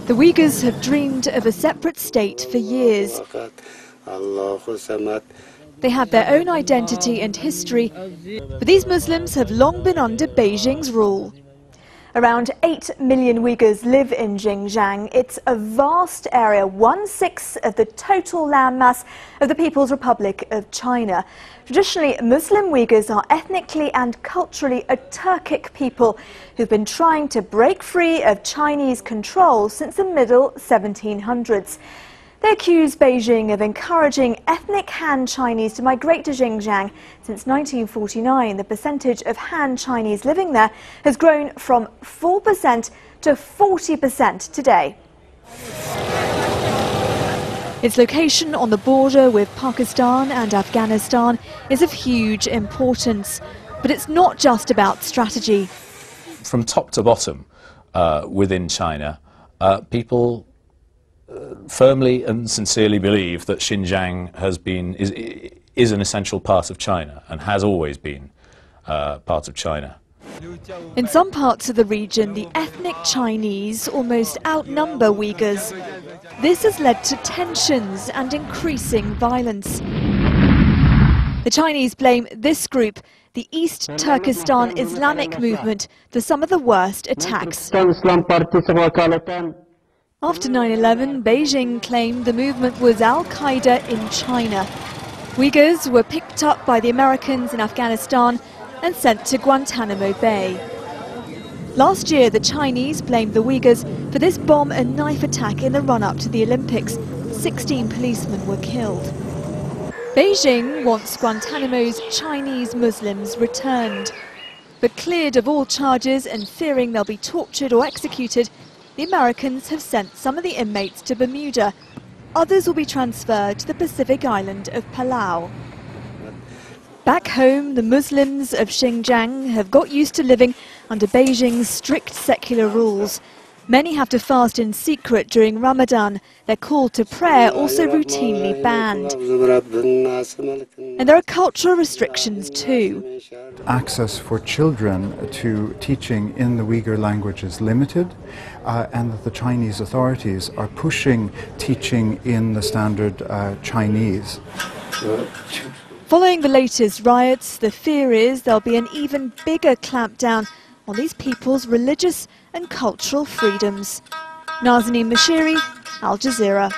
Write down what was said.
The Uyghurs have dreamed of a separate state for years. They have their own identity and history, but these Muslims have long been under Beijing's rule. Around 8 million Uyghurs live in Xinjiang. It's a vast area, 1/6 of the total landmass of the People's Republic of China. Traditionally, Muslim Uyghurs are ethnically and culturally a Turkic people who've been trying to break free of Chinese control since the middle 1700s. They accuse Beijing of encouraging ethnic Han Chinese to migrate to Xinjiang. Since 1949, the percentage of Han Chinese living there has grown from 4% to 40% today. Its location on the border with Pakistan and Afghanistan is of huge importance. But it's not just about strategy. From top to bottom within China, people firmly and sincerely believe that Xinjiang is an essential part of China and has always been part of China. In some parts of the region, the ethnic Chinese almost outnumber Uyghurs. This has led to tensions and increasing violence. The Chinese blame this group, the East Turkestan Islamic movement, for some of the worst attacks. After 9/11, Beijing claimed the movement was Al-Qaeda in China. Uyghurs were picked up by the Americans in Afghanistan and sent to Guantanamo Bay. Last year, the Chinese blamed the Uyghurs for this bomb and knife attack in the run-up to the Olympics. 16 policemen were killed. Beijing wants Guantanamo's Chinese Muslims returned. But cleared of all charges and fearing they'll be tortured or executed, the Americans have sent some of the inmates to Bermuda. Others will be transferred to the Pacific island of Palau. Back home, the Muslims of Xinjiang have got used to living under Beijing's strict secular rules. Many have to fast in secret during Ramadan. Their call to prayer also routinely banned. And there are cultural restrictions too. Access for children to teaching in the Uyghur language is limited, and that the Chinese authorities are pushing teaching in the standard Chinese. Following the latest riots, the fear is there'll be an even bigger clampdown on these people's religious and cultural freedoms. Nazanine, Moshiri, Al Jazeera.